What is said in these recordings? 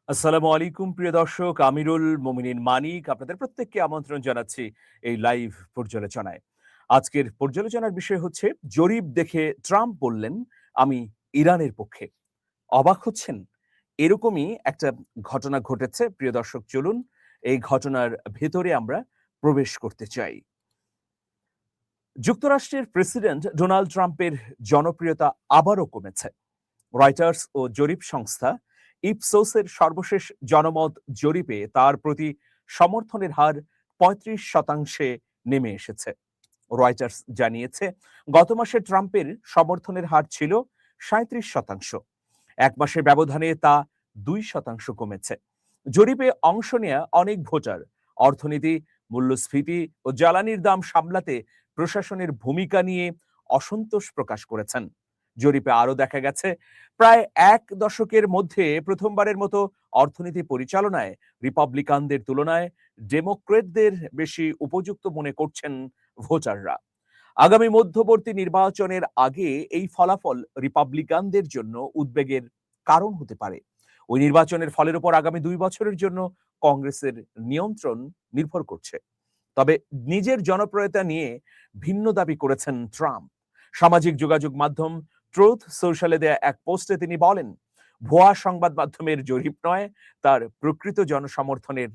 আসসালামু আলাইকুম প্রিয় দর্শক, আমিরুল মোমিনিন মানিক আপনাদের প্রত্যেককে আমন্ত্রণ জানাচ্ছি এই লাইভ পর্যালোচনায়। আজকের পর্যালোচনার বিষয় হচ্ছে জরিপ দেখে ট্রাম্প বললেন, "আমি ইরানের পক্ষে।" অবাক হচ্ছেন? এরকমই একটা ঘটনা ঘটেছে। প্রিয় দর্শক, চলুন এই ঘটনার ভেতরে আমরা প্রবেশ করতে চাই। যুক্তরাষ্ট্রের প্রেসিডেন্ট ডোনাল্ড ট্রাম্পের জনপ্রিয়তা আবারও কমেছে। রয়টার্স ও জরিপ সংস্থা ইপসোসের সর্বশেষ জনমত জরিপে তার প্রতি সমর্থনের হার ৩৫% নেমে এসেছে। রয়টার্স জানিয়েছে, গত মাসে ট্রাম্পের সমর্থনের হার ছিল ৩৭%। এক মাসের ব্যবধানে তা ২% কমেছে। জরিপে অংশ নেয়া অনেক ভোটার অর্থনীতি, মূল্যস্ফীতি ও জ্বালানির দাম সামলাতে প্রশাসনের ভূমিকা নিয়ে অসন্তোষ প্রকাশ করেছেন। জরিপে আরো দেখা গেছে, প্রায় এক দশকের মধ্যে প্রথমবারের মতো অর্থনীতি পরিচালনায় রিপাবলিকানদের তুলনায় ডেমোক্রেটদের বেশি উপযুক্ত মনে করছেন ভোটাররা। আগামী মধ্যবর্তী নির্বাচনের আগে এই ফলাফল রিপাবলিকানদের জন্য উদ্বেগের কারণ হতে পারে। ওই নির্বাচনের ফলের উপর আগামী ২ বছরের জন্য কংগ্রেসের নিয়ন্ত্রণ নির্ভর করছে। তবে নিজের জনপ্রিয়তা নিয়ে ভিন্ন দাবি করেছেন ট্রাম্প। সামাজিক যোগাযোগ মাধ্যম ট্রুথ সোশ্যালে দেয়া এক পোস্টে তিনি বলেন, ভুয়া সংবাদ মাধ্যমের জরিপ নয়, তার প্রকৃত জনসমর্থনের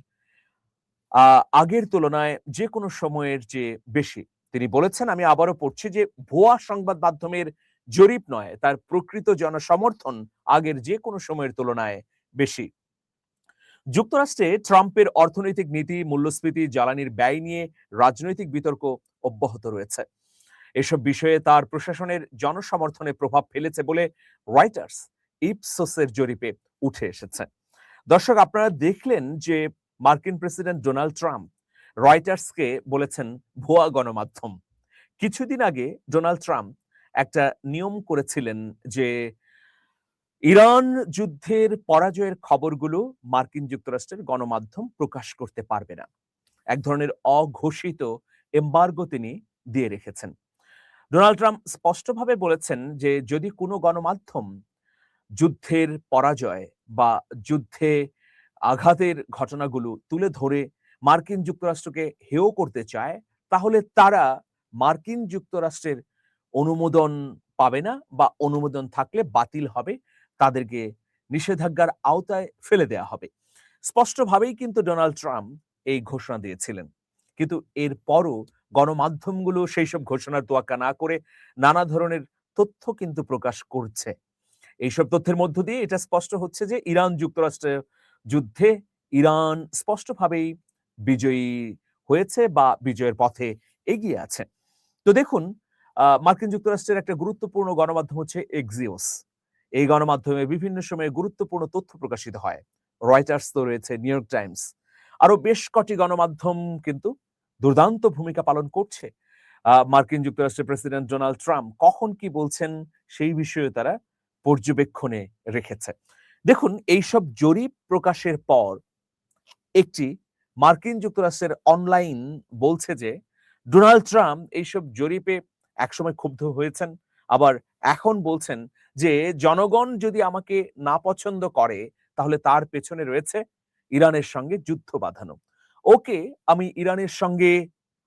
আগের তুলনায় যে কোনো সময়ের চেয়ে বেশি। তিনি বলেছেন, আমি আবারও পড়ছি যে ভুয়া সংবাদ মাধ্যমের জরিপ নয়, তার প্রকৃত জনসমর্থন আগের যে কোনো সময়ের তুলনায় বেশি। যুক্তরাষ্ট্রে ট্রাম্পের অর্থনৈতিক নীতি, মূল্যস্ফীতি, জ্বালানির ব্যয় নিয়ে রাজনৈতিক বিতর্ক অব্যাহত রয়েছে। এসব বিষয়ে তার প্রশাসনের জনসমর্থনে প্রভাব ফেলেছে বলে রয়টার্স ইপসোসের জরিপে উঠে এসেছে। দর্শক, আপনারা দেখলেন যে মার্কিন প্রেসিডেন্ট ডোনাল্ড ট্রাম্প রয়টার্সকে বলেছেন ভুয়া গণমাধ্যম। কিছুদিন আগে ডোনাল্ড ট্রাম্প একটা নিয়ম করেছিলেন যে ইরান যুদ্ধের পরাজয়ের খবরগুলো মার্কিন যুক্তরাষ্ট্রের গণমাধ্যম প্রকাশ করতে পারবে না। এক ধরনের অঘোষিত এম্বার্গো তিনি দিয়ে রেখেছেন। ডোনাল্ড ট্রাম্প স্পষ্টভাবে বলেছেন যে যদি কোনো গণমাধ্যম যুদ্ধের পরাজয় বা যুদ্ধে আঘাতের ঘটনাগুলো তুলে ধরে মার্কিন যুক্তরাষ্ট্রকে হেয় করতে চায়, তাহলে তারা মার্কিন যুক্তরাষ্ট্রের অনুমোদন পাবে না, বা অনুমোদন থাকলে বাতিল হবে, তাদেরকে নিষেধাজ্ঞার আওতায় ফেলে দেয়া হবে। স্পষ্টভাবেই কিন্তু ডোনাল্ড ট্রাম্প এই ঘোষণা দিয়েছিলেন। কিন্তু এরপরও গণমাধ্যমগুলো সেই সব ঘোষণার তোয়াক্কা না করে নানা ধরনের তথ্য কিন্তু প্রকাশ করছে। এইসব তথ্যের মধ্য দিয়ে এটা স্পষ্ট হচ্ছে যে ইরান যুক্তরাষ্ট্রের যুদ্ধে ইরান স্পষ্টভাবেই বিজয়ী হয়েছে বা বিজয়ের পথে এগিয়ে আছে। তো দেখুন, মার্কিন যুক্তরাষ্ট্রের একটা গুরুত্বপূর্ণ গণমাধ্যম হচ্ছে এক্সিওস। এই গণমাধ্যমে বিভিন্ন সময়ে গুরুত্বপূর্ণ তথ্য প্রকাশিত হয়। রয়টার্স তো রয়েছে, নিউ ইয়র্ক টাইমস, আরো বেশ কটি গণমাধ্যম কিন্তু দুর্দান্ত ভূমিকা পালন করছে। মার্কিন যুক্তরাষ্ট্রের প্রেসিডেন্ট ডোনাল্ড ট্রাম্প কখন কি বলছেন সেই বিষয়ে তারা পর্যবেক্ষণে রেখেছে। দেখুন, এইসব জরিপ প্রকাশের পর একটি মার্কিন যুক্তরাষ্ট্রের অনলাইন বলছে যে ডোনাল্ড ট্রাম্প এইসব জরিপে একসময় ক্ষুব্ধ হয়েছেন, আবার এখন বলছেন যে জনগণ যদি আমাকে না পছন্দ করে তাহলে তার পেছনে রয়েছে ইরানের সঙ্গে যুদ্ধ বাঁধানো। ওকে, আমি ইরানের সঙ্গে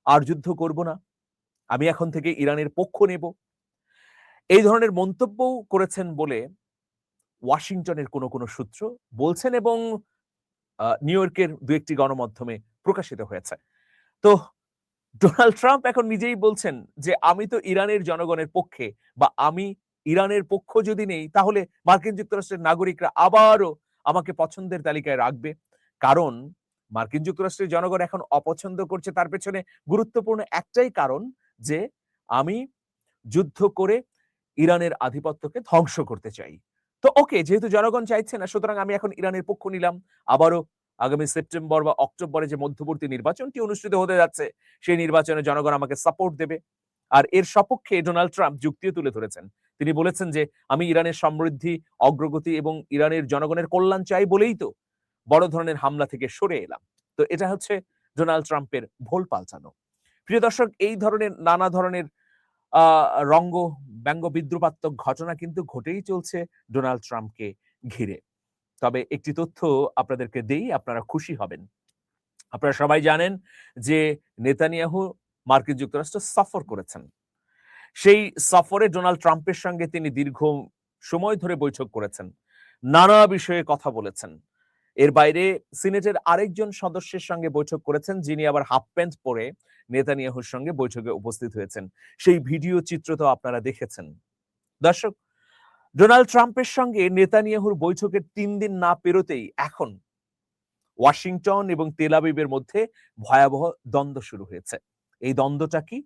আর যুদ্ধ করব না, আমি এখন থেকে ইরানের পক্ষ নেব, এই ধরনের মন্তব্যও করেছেন বলে ওয়াশিংটনের কোনো সূত্র বলছেন, এবং নিউ ইয়র্কের দু একটি গণমাধ্যমে প্রকাশিত হয়েছে। তো ডোনাল্ড ট্রাম্প এখন নিজেই বলছেন যে আমি তো ইরানের জনগণের পক্ষে, বা আমি ইরানের পক্ষ যদি নেই তাহলে মার্কিন যুক্তরাষ্ট্রের নাগরিকরা আবারও আমাকে পছন্দের তালিকায় রাখবে। কারণ মার্কিন যুক্তরাষ্ট্রের জনগণ এখন অপছন্দ করছে, তার পেছনে গুরুত্বপূর্ণ একটাই কারণ, যে আমি যুদ্ধ করে ইরানের আধিপত্যকে ধ্বংস করতে চাই। তো ওকে, যেহেতু জনগণ চাইছে না, সুতরাং আমি এখন ইরানের পক্ষ নিলাম। আবারও আগামী সেপ্টেম্বর বা অক্টোবরে যে মধ্যবর্তী নির্বাচনটি অনুষ্ঠিত হতে যাচ্ছে, সেই নির্বাচনে জনগণ আমাকে সাপোর্ট দেবে। আর এর সপক্ষে ডোনাল্ড ট্রাম্প যুক্তিও তুলে ধরেছেন। তিনি বলেছেন যে আমি ইরানের সমৃদ্ধি, অগ্রগতি এবং ইরানের জনগণের কল্যাণ চাই বলেই তো বড় ধরনের হামলা থেকে সরে এলাম। তো এটা হচ্ছে ডোনাল্ড ট্রাম্পের ভোল পাল্টানো। প্রিয় দর্শক, এই ধরনের নানা ধরনের আ রঙ্গ ব্যঙ্গ বিদ্রুপাত্মক ঘটনা কিন্তু ঘটেই চলছে ডোনাল্ড ট্রাম্পকে ঘিরে। তবে একটি তথ্য আপনাদেরকে দেই, আপনারা খুশি হবেন। আপনারা সবাই জানেন যে নেতানিয়াহু মার্কিন যুক্তরাষ্ট্র সফর করেছেন। সেই সফরে ডোনাল্ড ট্রাম্পের সঙ্গে তিনি দীর্ঘ সময় ধরে বৈঠক করেছেন। নানা বিষয়ে কথা বলেছেন। এর বাইরে সিনেটের আরেকজন সদস্যের সঙ্গে বৈঠক করেছেন, যিনি আবার হাফ প্যান্ট পরে নেতানিয়াহুর সঙ্গে বৈঠকে উপস্থিত হয়েছেন। সেই ভিডিও চিত্র তো আপনারা দেখেছেন। দর্শক, ডোনাল্ড ট্রাম্পের সঙ্গে নেতানিয়াহুর বৈঠকের ৩ দিন না পেরোতেই এখন ওয়াশিংটন এবং তেল আবিবের মধ্যে ভয়াবহ দ্বন্দ্ব শুরু হয়েছে। এই দ্বন্দ্বটা কি?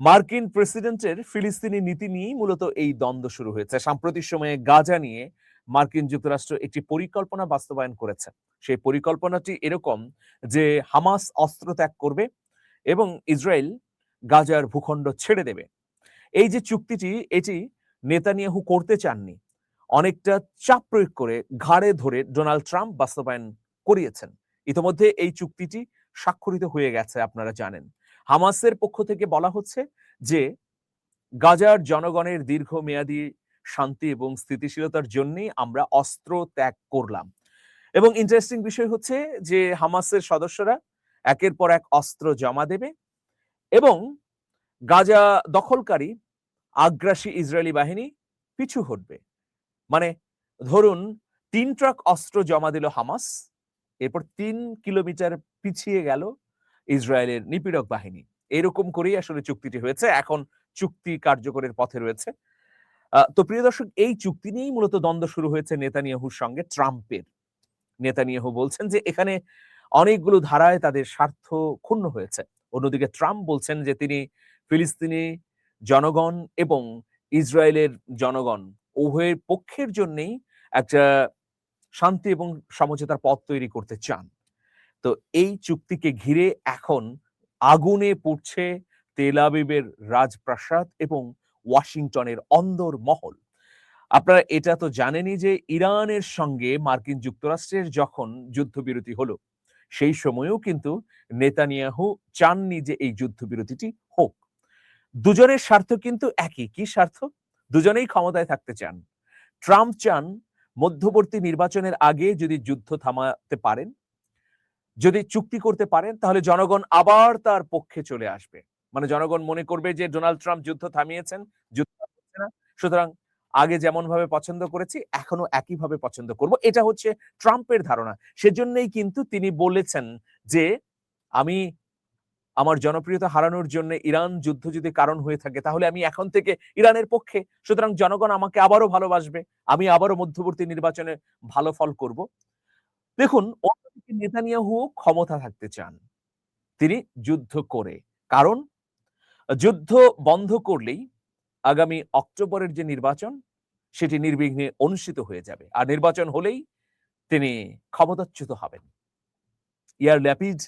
মার্কিন প্রেসিডেন্টের ফিলিস্তিনি নীতি নিয়েই মূলত এই দ্বন্দ্ব শুরু হয়েছে। সাম্প্রতিক সময়ে গাজা নিয়ে মার্কিন যুক্তরাষ্ট্র একটি পরিকল্পনা বাস্তবায়ন করেছে। সেই পরিকল্পনাটি এরকম যে হামাস অস্ত্র ত্যাগ করবে এবং ইসরায়েল গাজার ভূখণ্ড ছেড়ে দেবে। এই যে চুক্তিটি, এটি নেতানিয়াহু করতে চাননি। অনেকটা চাপ প্রয়োগ করে ঘাড়ে ধরে ডোনাল্ড ট্রাম্প বাস্তবায়ন করিয়েছেন। ইতোমধ্যে এই চুক্তিটি স্বাক্ষরিত হয়ে গেছে, আপনারা জানেন। হামাসের পক্ষ থেকে বলা হচ্ছে যে গাজার জনগণের দীর্ঘমেয়াদী শান্তি এবং স্থিতিশীলতার জন্যই আমরা অস্ত্র ত্যাগ করলাম। এবং ইন্টারেস্টিং বিষয় হচ্ছে যে হামাসের সদস্যরা একের পর এক অস্ত্র জমা দেবে এবং গাজা দখলকারী আগ্রাসী ইসরায়েলি বাহিনী পিছু হটবে। মানে ধরুন ৩ ট্রাক অস্ত্র জমা দিল হামাস, এরপর ৩ কিলোমিটার পিছিয়ে গেল ইসরায়েলের নিপীড়ক বাহিনী। এরকম করেই আসলে চুক্তিটি হয়েছে। এখন চুক্তি কার্যকরের পথে রয়েছে। তো প্রিয় দর্শক, এই চুক্তি নিয়েই মূলত দ্বন্দ্ব শুরু হয়েছে নেতানিয়াহুর সঙ্গে ট্রাম্পের। নেতানিয়াহু বলছেন যে এখানে অনেকগুলো ধারায় তাদের স্বার্থ ক্ষুণ্ণ হয়েছে। অন্যদিকে ট্রাম্প বলছেন যে তিনি ফিলিস্তিনি জনগণ এবং ইসরায়েলের জনগণ উভয়ের পক্ষের জন্যই একটা শান্তি এবং সমঝোতার পথ তৈরি করতে চান। তো এই চুক্তিকে ঘিরে এখন আগুনে পুড়ছে তেল আবিবের রাজপ্রাসাদ এবং ওয়াশিংটনের অন্দর মহল। আপনারা এটা তো জানেনই যে ইরানের সঙ্গে মার্কিন যুক্তরাষ্ট্রের যখন যুদ্ধবিরতি হলো, সেই সময়েও কিন্তু নেতানিয়াহু চাননি যে এই যুদ্ধবিরতিটি হোক। দুজনের স্বার্থ কিন্তু একই। কি স্বার্থ? দুজনেই ক্ষমতায় থাকতে চান। ট্রাম্প চান মধ্যবর্তী নির্বাচনের আগে যদি যুদ্ধ থামাতে পারেন, যদি চুক্তি করতে পারেন, তাহলে জনগণ আবার তার পক্ষে চলে আসবে। মানে জনগণ মনে করবে যে ডোনাল্ড ট্রাম্প যুদ্ধ থামিয়েছেন, যুদ্ধ হচ্ছে না। সুতরাং আগে যেমন ভাবে পছন্দ করেছি এখনো একইভাবে পছন্দ করব। এটা হচ্ছে ট্রাম্পের ধারণা। সেজন্যই কিন্তু তিনি বলেছেন যে আমি আমার জনপ্রিয়তা হারানোর জন্য ইরান যুদ্ধ যদি কারণ হয়ে থাকে, তাহলে আমি এখন থেকে ইরানের পক্ষে। সুতরাং জনগণ আমাকে আবারও ভালোবাসবে। আমি আবারও মধ্যবর্তী নির্বাচনে ভালো ফল করব। দেখুন, অন্যদিকে নেতানিয়াহু ক্ষমতা থাকতে চান। তিনি যুদ্ধ করে। কারণ যুদ্ধ বন্ধ করলেই আগামী অক্টোবরের যে নির্বাচন, সেটি নির্বিঘ্নে অনুষ্ঠিত হয়ে যাবে। আর নির্বাচন হলেই তিনি ক্ষমতাচ্যুত হবেন। ইয়ার ল্যাপিড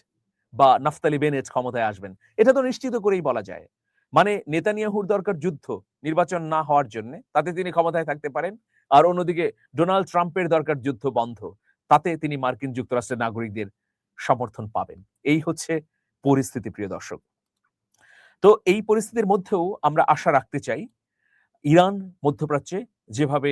বা নাফতালি বেনেট ক্ষমতায় আসবেন। এটা তো নিশ্চিত করেই বলা যায়। মানে নেতানিয়াহুর দরকার যুদ্ধ, নির্বাচন না হওয়ার জন্যে, তাতে তিনি ক্ষমতায় থাকতে পারেন। আর অন্যদিকে ডোনাল্ড ট্রাম্পের দরকার যুদ্ধ বন্ধ, তাতে তিনি মার্কিন যুক্তরাষ্ট্রের নাগরিকদের সমর্থন পাবেন। এই হচ্ছে পরিস্থিতি, প্রিয় দর্শক। তো এই পরিস্থিতির মধ্যেও আমরা আশা রাখতে চাই, ইরান মধ্যপ্রাচ্যে যেভাবে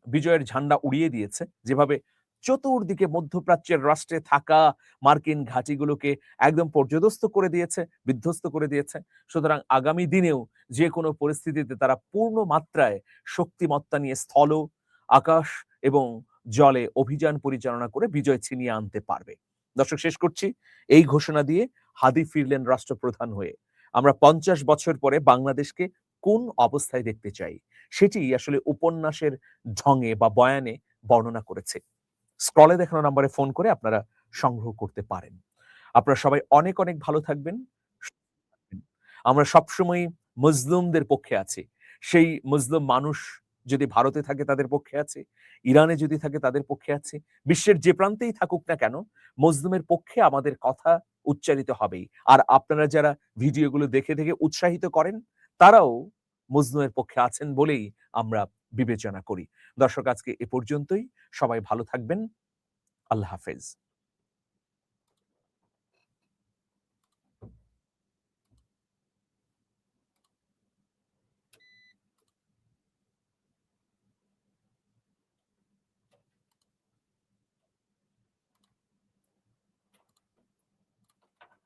বিজয়ের ঝান্ডা উড়িয়ে দিয়েছে, যেভাবে চতুর্দিকে মধ্যপ্রাচ্যের রাষ্ট্রে থাকা মার্কিন ঘাঁটিগুলোকে একদম পর্যদস্ত করে দিয়েছে, বিধ্বস্ত করে দিয়েছে। সুতরাং আগামী দিনেও যে কোনো পরিস্থিতিতে তারা পূর্ণ মাত্রায় শক্তিমত্তা নিয়ে স্থল, আকাশ এবং জলে অভিযান পরিচালনা করে বিজয় ছিনিয়ে আনতে পারবে। দর্শক, শেষ করছি এই ঘোষণা দিয়ে। হাদি ফিরলেন রাষ্ট্রপ্রধান হয়ে। আমরা ৫০ বছর পরে বাংলাদেশকে কোন অবস্থায় দেখতে চাই, সেটি আসলে উপন্যাসের ঢঙে বা বয়ানে বর্ণনা করেছে। স্ক্রলে দেখানো নম্বরে ফোন করে আপনারা সংগ্রহ করতে পারেন। আপনারা সবাই অনেক, অনেক ভালো থাকবেন। আমরা সবসময়ই মজলুমদের পক্ষে আছি। সেই মজলুম মানুষ যদি ভারতে থাকে তাদের পক্ষে আছি, ইরানে যদি থাকে তাদের পক্ষে আছি। বিশ্বের যে প্রান্তেই থাকুক না কেন, মজলুমের পক্ষে আমাদের কথা উচ্চারিত হবেই। আর আপনারা যারা ভিডিওগুলো দেখে, দেখে উৎসাহিত করেন, তারাও মজলুমের পক্ষে আছেন বলেই আমরা বিবেচনা করি। দর্শক, আজকে এ পর্যন্তই। সবাই ভালো থাকবেন। আল্লাহ হাফেজ।